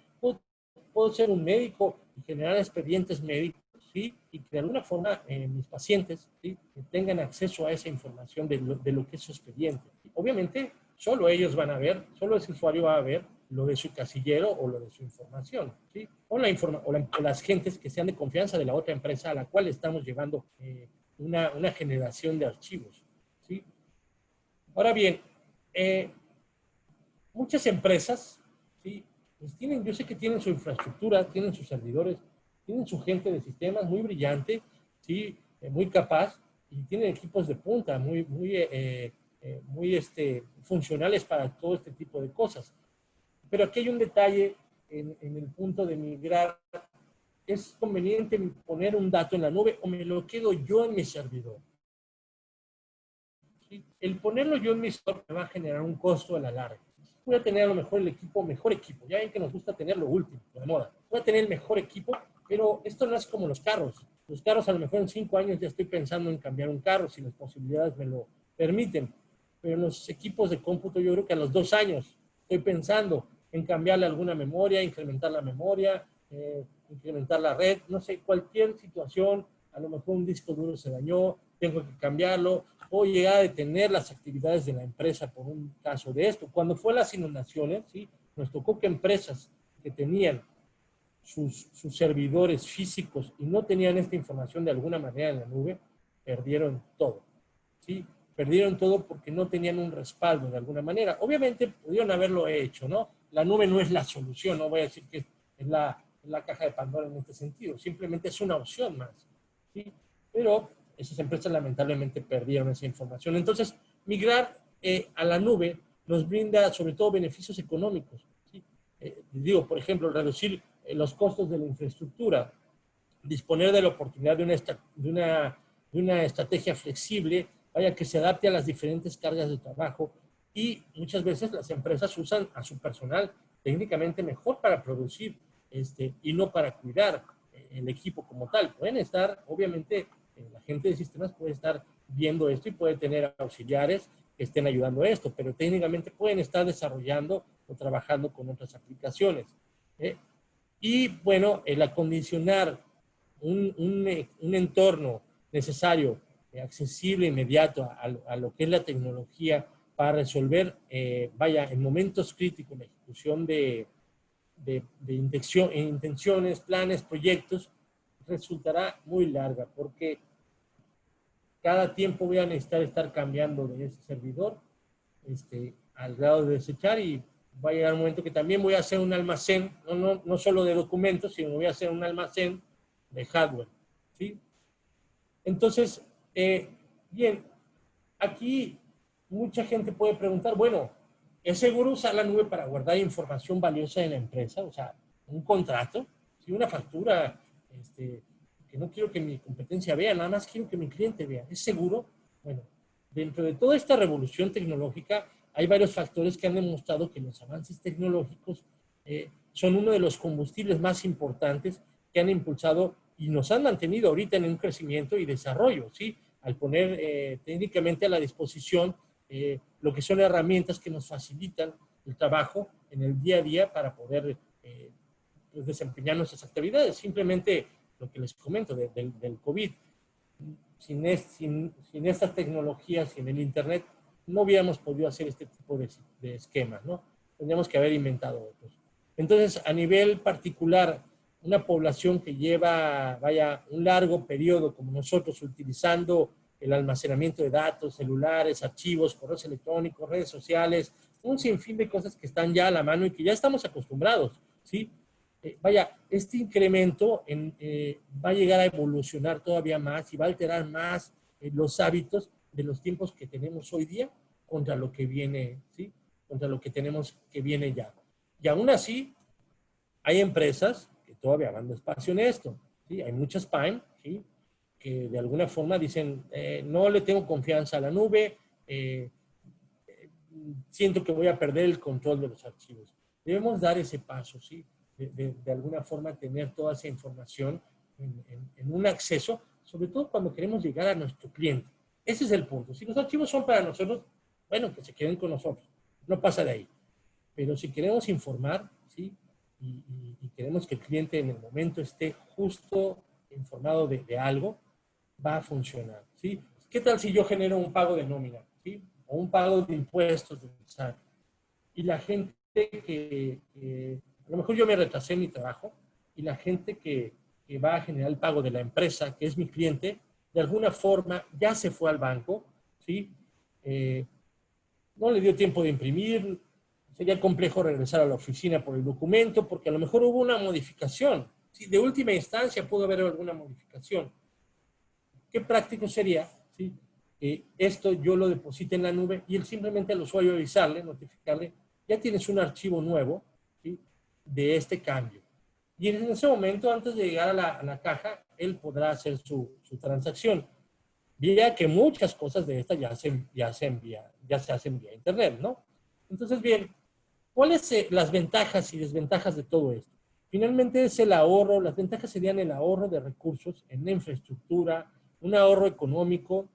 Speaker 1: puedo ser un médico y generar expedientes médicos, ¿sí? Y que de alguna forma mis pacientes, ¿sí? Que tengan acceso a esa información de lo que es su expediente. Obviamente, solo ellos van a ver, solo ese usuario va a ver lo de su casillero o lo de su información, ¿sí? O las gentes que sean de confianza de la otra empresa a la cual estamos llevando una generación de archivos, ¿sí? Ahora bien, muchas empresas, ¿sí? Pues tienen, yo sé que tienen su infraestructura, tienen sus servidores, tienen su gente de sistemas muy brillante, ¿sí? Muy capaz, y tienen equipos de punta muy funcionales para todo este tipo de cosas. Pero aquí hay un detalle en el punto de migrar. ¿Es conveniente poner un dato en la nube o me lo quedo yo en mi servidor? ¿Sí? El ponerlo yo en mi servidor me va a generar un costo a la larga. Voy a tener a lo mejor el mejor equipo. Ya ven que nos gusta tener lo último, lo de moda. Voy a tener el mejor equipo, pero esto no es como los carros. Los carros a lo mejor en 5 años ya estoy pensando en cambiar un carro si las posibilidades me lo permiten. Pero los equipos de cómputo yo creo que a los 2 años estoy pensando en cambiarle alguna memoria, incrementar la memoria, incrementar la red, no sé, cualquier situación, a lo mejor un disco duro se dañó, tengo que cambiarlo, o llegar a detener las actividades de la empresa por un caso de esto. Cuando fue las inundaciones, ¿sí? Nos tocó que empresas que tenían sus servidores físicos y no tenían esta información de alguna manera en la nube, perdieron todo, ¿sí? Perdieron todo porque no tenían un respaldo de alguna manera. Obviamente pudieron haberlo hecho, ¿no? La nube no es la solución, no voy a decir que es la caja de Pandora en este sentido, simplemente es una opción más, ¿sí? Pero esas empresas lamentablemente perdieron esa información. Entonces, migrar a la nube nos brinda sobre todo beneficios económicos, ¿sí? Digo, por ejemplo, reducir los costos de la infraestructura, disponer de la oportunidad de una estrategia flexible, vaya que se adapte a las diferentes cargas de trabajo, y muchas veces las empresas usan a su personal técnicamente mejor para producir y no para cuidar el equipo como tal. Pueden estar, obviamente, la gente de sistemas puede estar viendo esto y puede tener auxiliares que estén ayudando a esto, pero técnicamente pueden estar desarrollando o trabajando con otras aplicaciones. Y bueno, el acondicionar un entorno necesario, accesible, inmediato a lo que es la tecnología para resolver, vaya, en momentos críticos la ejecución de intenciones, planes, proyectos, resultará muy larga porque cada tiempo voy a necesitar estar cambiando de ese servidor al grado de desechar, y va a llegar un momento que también voy a hacer un almacén, no solo de documentos, sino voy a hacer un almacén de hardware, ¿sí? Entonces, bien, aquí mucha gente puede preguntar, bueno, ¿es seguro usar la nube para guardar información valiosa de la empresa? O sea, un contrato, ¿sí? Una factura, que no quiero que mi competencia vea, nada más quiero que mi cliente vea. ¿Es seguro? Bueno, dentro de toda esta revolución tecnológica hay varios factores que han demostrado que los avances tecnológicos son uno de los combustibles más importantes que han impulsado y nos han mantenido ahorita en un crecimiento y desarrollo, ¿sí? Al poner técnicamente a la disposición lo que son herramientas que nos facilitan el trabajo en el día a día para poder pues desempeñar nuestras actividades. Simplemente lo que les comento del COVID. Sin estas tecnologías, sin el Internet, no hubiéramos podido hacer este tipo de esquemas, ¿no? Tendríamos que haber inventado otros. Entonces, a nivel particular, una población que lleva, vaya, un largo periodo como nosotros, utilizando el almacenamiento de datos, celulares, archivos, correos electrónicos, redes sociales, un sinfín de cosas que están ya a la mano y que ya estamos acostumbrados, ¿sí? Vaya, este incremento va a llegar a evolucionar todavía más y va a alterar más los hábitos de los tiempos que tenemos hoy día contra lo que viene, ¿sí? Contra lo que tenemos que viene ya. Y aún así, hay empresas que todavía van despacio en esto, ¿sí? Hay muchas PAIM, ¿sí? Que de alguna forma dicen, no le tengo confianza a la nube, siento que voy a perder el control de los archivos. Debemos dar ese paso, ¿sí? De alguna forma tener toda esa información en un acceso, sobre todo cuando queremos llegar a nuestro cliente. Ese es el punto. Si los archivos son para nosotros, bueno, que se queden con nosotros. No pasa de ahí. Pero si queremos informar, ¿sí? Y queremos que el cliente en el momento esté justo informado de algo, va a funcionar, ¿sí? ¿Qué tal si yo genero un pago de nómina, ¿sí? O un pago de impuestos del SAT? Y la gente a lo mejor yo me retrasé en mi trabajo, y la gente que va a generar el pago de la empresa, que es mi cliente, de alguna forma ya se fue al banco, ¿sí? No le dio tiempo de imprimir, sería complejo regresar a la oficina por el documento, porque a lo mejor hubo una modificación, ¿sí? De última instancia pudo haber alguna modificación. ¿Qué práctico sería, ¿sí? Esto yo lo deposite en la nube y él simplemente al usuario avisarle, notificarle, ya tienes un archivo nuevo, ¿sí? De este cambio. Y en ese momento, antes de llegar a la caja, él podrá hacer su transacción. Vía que muchas cosas de estas ya se hacen vía Internet, ¿no? Entonces, bien, ¿cuáles son las ventajas y desventajas de todo esto? Finalmente es el ahorro, las ventajas serían el ahorro de recursos en la infraestructura, un ahorro económico,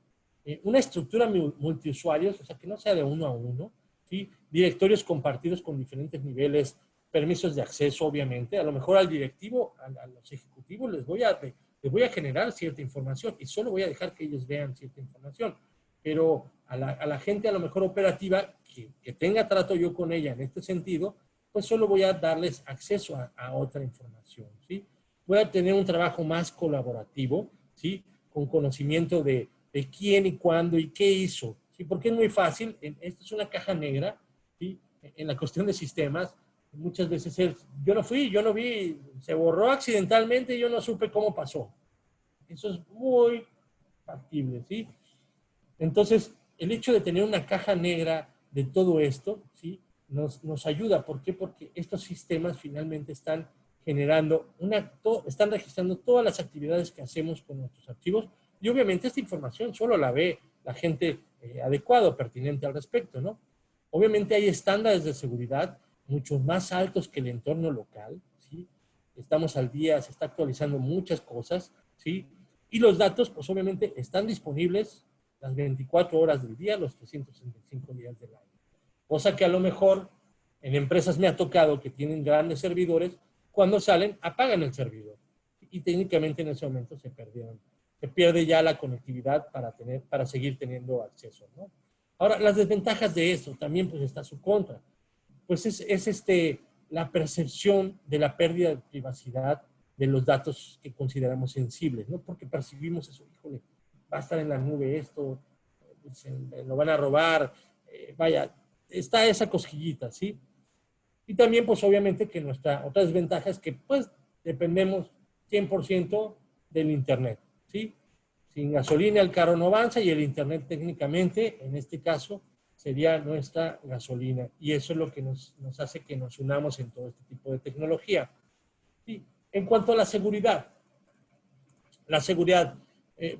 Speaker 1: una estructura multiusuarios, o sea, que no sea de uno a uno, ¿sí? Directorios compartidos con diferentes niveles, permisos de acceso, obviamente. A lo mejor al directivo, a los ejecutivos, les voy a generar cierta información y solo voy a dejar que ellos vean cierta información. Pero a la gente a lo mejor operativa, que tenga trato yo con ella en este sentido, pues solo voy a darles acceso a otra información, ¿sí? Voy a tener un trabajo más colaborativo, ¿sí? Con conocimiento de quién y cuándo y qué hizo, ¿sí? Porque es muy fácil, esto es una caja negra, ¿sí? En la cuestión de sistemas, muchas veces es, yo no fui, yo no vi, se borró accidentalmente y yo no supe cómo pasó. Eso es muy factible, ¿sí? Entonces, el hecho de tener una caja negra de todo esto, ¿sí? Nos ayuda. ¿Por qué? Porque estos sistemas finalmente están generando están registrando todas las actividades que hacemos con nuestros archivos, y obviamente esta información solo la ve la gente adecuada o pertinente al respecto, ¿no? Obviamente hay estándares de seguridad mucho más altos que el entorno local, ¿sí? Estamos al día, se está actualizando muchas cosas, ¿sí? Y los datos, pues obviamente están disponibles las 24 horas del día, los 365 días del año. Cosa que a lo mejor en empresas me ha tocado que tienen grandes servidores, cuando salen apagan el servidor y técnicamente en ese momento se pierde ya la conectividad para seguir teniendo acceso, ¿no? Ahora, las desventajas de esto también pues está su contra. Pues es la percepción de la pérdida de privacidad de los datos que consideramos sensibles, ¿no? Porque percibimos eso, híjole, va a estar en la nube esto, lo van a robar, vaya, está esa cosquillita, ¿sí? Y también, pues obviamente que nuestra otra desventaja es que pues dependemos 100% del Internet, ¿sí? Sin gasolina el carro no avanza y el Internet técnicamente, en este caso, sería nuestra gasolina. Y eso es lo que nos hace que nos unamos en todo este tipo de tecnología. ¿Sí? En cuanto a la seguridad, eh,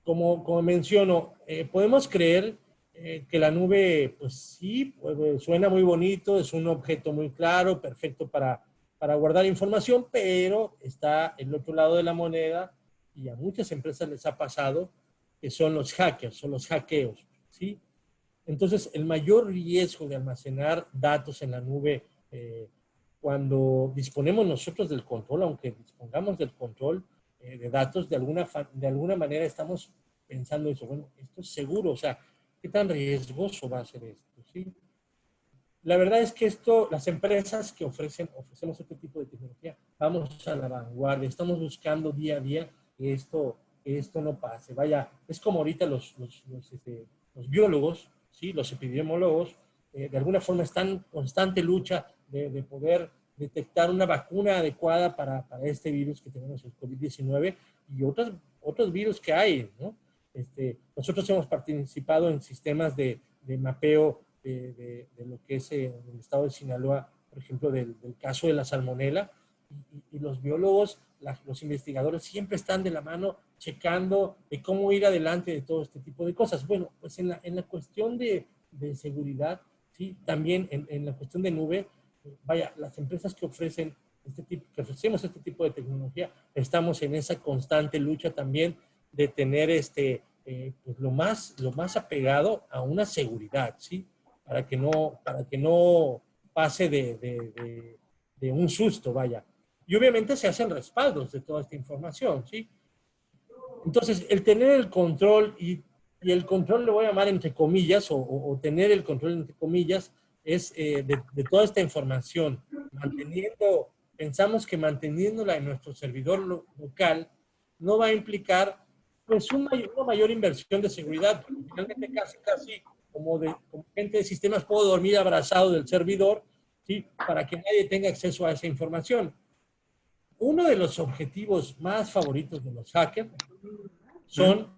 Speaker 1: como menciono, podemos creer que la nube, pues sí, pues, suena muy bonito, es un objeto muy claro, perfecto para guardar información, pero está el otro lado de la moneda y a muchas empresas les ha pasado que son los hackers o los hackeos, ¿sí? Entonces, el mayor riesgo de almacenar datos en la nube cuando disponemos nosotros del control, aunque dispongamos del control de datos, de alguna manera estamos pensando eso, bueno, esto es seguro, o sea, ¿qué tan riesgoso va a ser esto? ¿Sí? La verdad es que las empresas que ofrecemos este tipo de tecnología, vamos a la vanguardia, estamos buscando día a día que esto no pase. Vaya, es como ahorita los biólogos, ¿sí? Los epidemiólogos, de alguna forma están en constante lucha de poder detectar una vacuna adecuada para este virus que tenemos, el COVID-19, y otros virus que hay, ¿no? Nosotros hemos participado en sistemas de mapeo de lo que es en el estado de Sinaloa, por ejemplo, del caso de la salmonela, y los biólogos, los investigadores siempre están de la mano checando de cómo ir adelante de todo este tipo de cosas. Bueno, pues en la cuestión de seguridad, ¿sí? También en la cuestión de nube, vaya, las empresas que que ofrecemos este tipo de tecnología, estamos en esa constante lucha también de tener pues lo más apegado a una seguridad, ¿sí? Para que no pase de un susto, vaya. Y obviamente se hacen respaldos de toda esta información, ¿sí? Entonces, el tener el control, y el control lo voy a llamar entre comillas, o tener el control entre comillas, es de toda esta información, pensamos que manteniéndola en nuestro servidor local no va a implicar pues una mayor inversión de seguridad, porque finalmente casi como gente de sistemas puedo dormir abrazado del servidor, ¿sí? Para que nadie tenga acceso a esa información. Uno de los objetivos más favoritos de los hackers son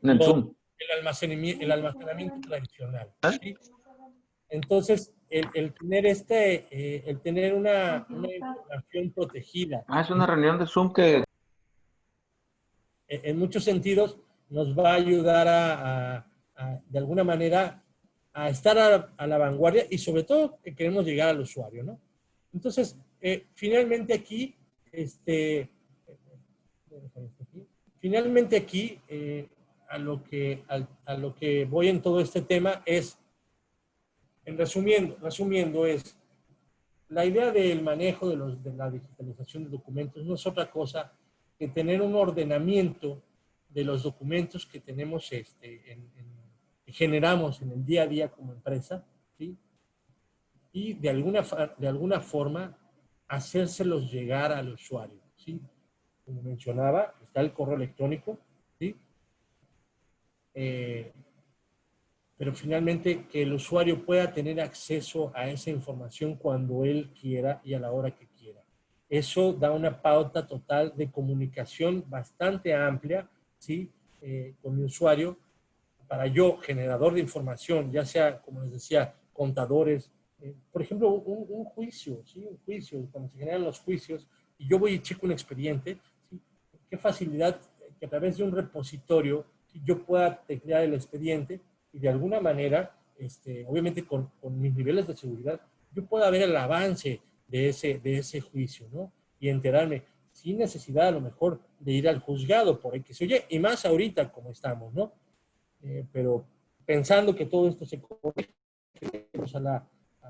Speaker 2: En el Zoom.
Speaker 1: el almacenamiento tradicional,
Speaker 2: ¿Eh?
Speaker 1: ¿sí? Entonces, el tener una información protegida
Speaker 2: Es una reunión de Zoom que...
Speaker 1: en muchos sentidos nos va a ayudar de alguna manera, a estar a la vanguardia, y sobre todo que queremos llegar al usuario, ¿no? Entonces, finalmente aquí, a lo que voy en todo este tema es, resumiendo, es la idea del manejo de la digitalización de documentos no es otra cosa que tener un ordenamiento de los documentos que tenemos, que generamos en el día a día como empresa, ¿sí? Y de alguna forma hacérselos llegar al usuario, ¿sí? Como mencionaba, está el correo electrónico, ¿sí? Pero finalmente que el usuario pueda tener acceso a esa información cuando él quiera y a la hora que quiera. Eso da una pauta total de comunicación bastante amplia, ¿sí? Con mi usuario, para yo, generador de información, ya sea, como les decía, contadores, por ejemplo, un juicio, ¿sí? Un juicio, cuando se generan los juicios, y yo voy y checo un expediente, ¿sí? Qué facilidad que a través de un repositorio yo pueda teclear el expediente y de alguna manera, obviamente con mis niveles de seguridad, yo pueda ver el avance de ese juicio, ¿no? Y enterarme, sin necesidad a lo mejor de ir al juzgado por X, oye, y más ahorita como estamos, ¿no? Pero pensando que todo esto se corrige a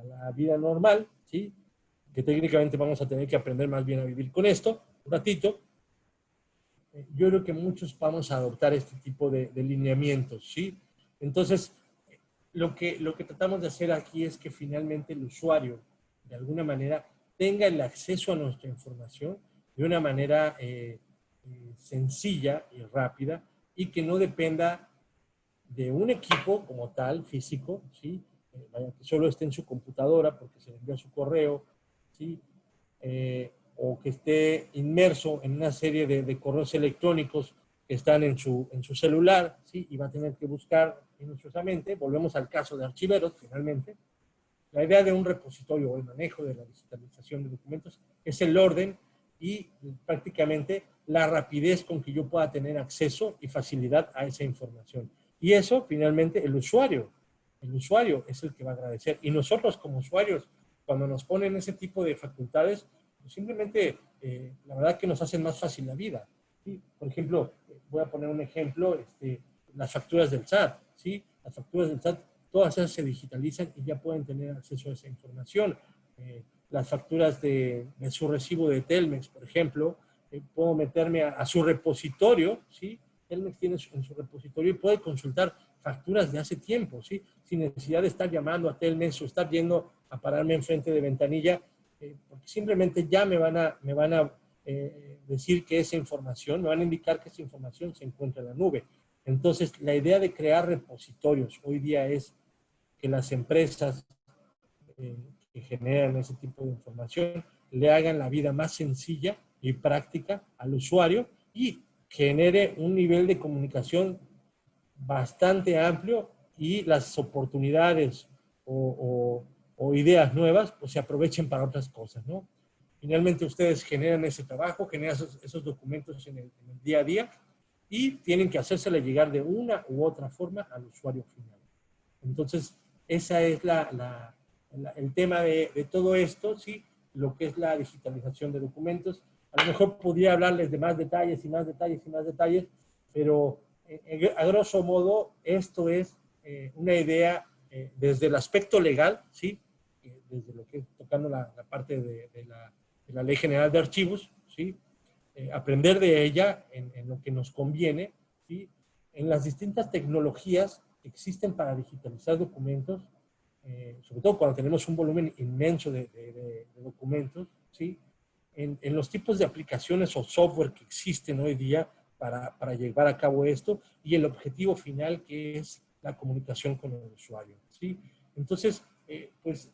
Speaker 1: la vida normal, ¿sí? Que técnicamente vamos a tener que aprender más bien a vivir con esto, un ratito, yo creo que muchos vamos a adoptar este tipo de lineamientos, ¿sí? Entonces, lo que tratamos de hacer aquí es que finalmente el usuario, de alguna manera, tenga el acceso a nuestra información de una manera sencilla y rápida, y que no dependa de un equipo como tal, físico, ¿sí? Que solo esté en su computadora porque se le envía su correo, ¿sí? O que esté inmerso en una serie de correos electrónicos que están en su celular, ¿sí? Y va a tener que buscar minuciosamente. Volvemos al caso de archiveros, finalmente. La idea de un repositorio o el manejo de la digitalización de documentos es el orden y prácticamente la rapidez con que yo pueda tener acceso y facilidad a esa información. Y eso, finalmente, el usuario es el que va a agradecer. Y nosotros como usuarios, cuando nos ponen ese tipo de facultades, pues simplemente, la verdad que nos hacen más fácil la vida, ¿sí? Por ejemplo, voy a poner un ejemplo, las facturas del SAT, ¿sí? Las facturas del SAT, todas esas se digitalizan y ya pueden tener acceso a esa información. las facturas de su recibo de Telmex, por ejemplo. Puedo meterme a su repositorio, ¿sí? Telmex tiene en su repositorio y puede consultar facturas de hace tiempo, ¿sí? Sin necesidad de estar llamando a Telmex o estar yendo a pararme enfrente de ventanilla, porque simplemente ya me van a decir que esa información, me van a indicar que esa información se encuentra en la nube. Entonces, la idea de crear repositorios hoy día es que las empresas que generan ese tipo de información le hagan la vida más sencilla y práctica al usuario y genere un nivel de comunicación bastante amplio y las oportunidades o ideas nuevas pues se aprovechen para otras cosas, ¿no? Finalmente ustedes generan ese trabajo, generan esos documentos en el día a día y tienen que hacérsela llegar de una u otra forma al usuario final. Entonces, esa es el tema de todo esto, ¿sí? Lo que es la digitalización de documentos. A lo mejor podría hablarles de más detalles y más detalles y más detalles, pero a grosso modo esto es una idea desde el aspecto legal, ¿sí? Desde lo que es tocando la parte de la Ley General de Archivos, ¿sí? Aprender de ella en lo que nos conviene, ¿sí? En las distintas tecnologías que existen para digitalizar documentos, sobre todo cuando tenemos un volumen inmenso de documentos, ¿sí? En los tipos de aplicaciones o software que existen hoy día para llevar a cabo esto y el objetivo final que es la comunicación con el usuario, ¿sí? Entonces, pues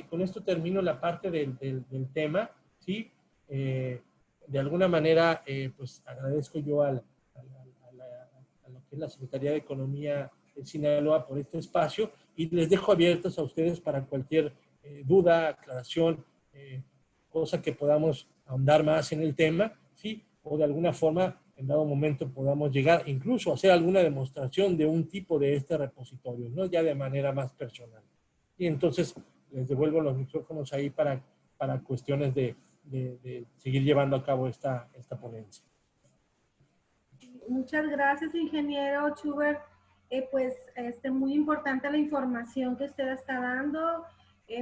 Speaker 1: con esto termino la parte del tema, ¿sí? De alguna manera, pues agradezco yo a lo que es la Secretaría de Economía de Sinaloa por este espacio y les dejo abiertos a ustedes para cualquier duda, aclaración, cosa que podamos ahondar más en el tema, ¿sí? O de alguna forma, en dado momento, podamos llegar incluso a hacer alguna demostración de un tipo de este repositorio, ¿no? Ya de manera más personal. Y entonces les devuelvo los micrófonos ahí para cuestiones de seguir llevando a cabo esta ponencia.
Speaker 3: Muchas gracias, ingeniero Schubert. Pues muy importante la información que usted está dando.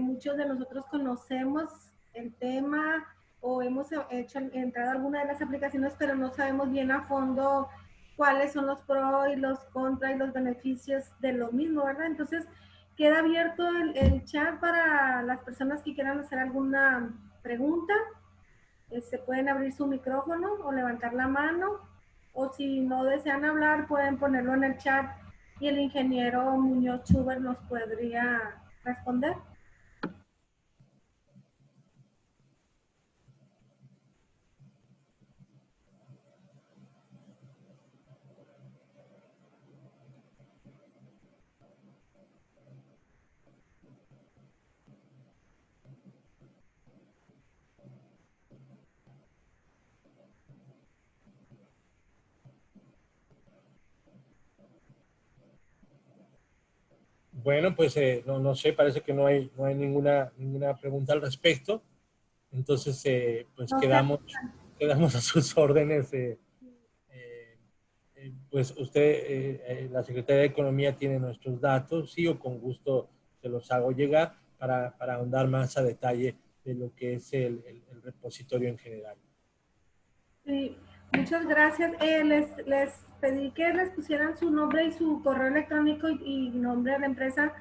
Speaker 3: Muchos de nosotros conocemos el tema o hemos entrado a alguna de las aplicaciones, pero no sabemos bien a fondo cuáles son los pros y los contras y los beneficios de lo mismo, ¿verdad? Entonces, queda abierto el chat para las personas que quieran hacer alguna pregunta. Se pueden abrir su micrófono o levantar la mano, o si no desean hablar, pueden ponerlo en el chat y el ingeniero Muñoz Schubert nos podría responder.
Speaker 1: Bueno, pues no sé, parece que no hay ninguna pregunta al respecto. Entonces, pues
Speaker 3: No,
Speaker 1: quedamos a sus órdenes. Pues usted, la Secretaría de Economía tiene nuestros datos, sí, o con gusto se los hago llegar para ahondar más a detalle de lo que es el repositorio en general.
Speaker 3: sí, muchas gracias. Les pedí que les pusieran su nombre y su correo electrónico y nombre de la empresa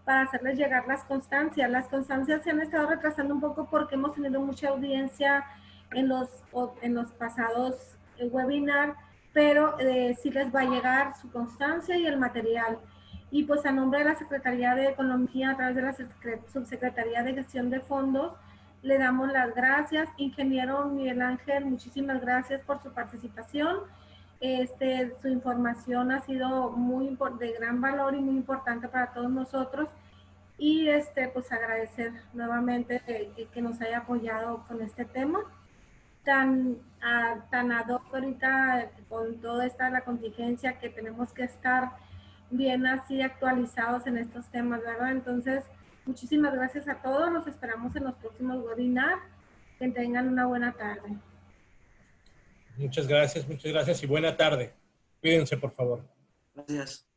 Speaker 3: para hacerles llegar las constancias. Las constancias se han estado retrasando un poco porque hemos tenido mucha audiencia en los pasados webinars, pero sí les va a llegar su constancia y el material. Y pues a nombre de la Secretaría de Economía, a través de la Subsecretaría de Gestión de Fondos, le damos las gracias. Ingeniero Miguel Ángel, muchísimas gracias por su participación. Su información ha sido de gran valor y muy importante para todos nosotros. Y pues agradecer nuevamente que nos haya apoyado con este tema tan ad hoc ahorita con toda la contingencia que tenemos que estar bien así actualizados en estos temas, ¿verdad? Entonces, muchísimas gracias a todos. Los esperamos en los próximos webinars. Que tengan una buena tarde.
Speaker 1: Muchas gracias y buena tarde. Cuídense, por favor.
Speaker 4: Gracias.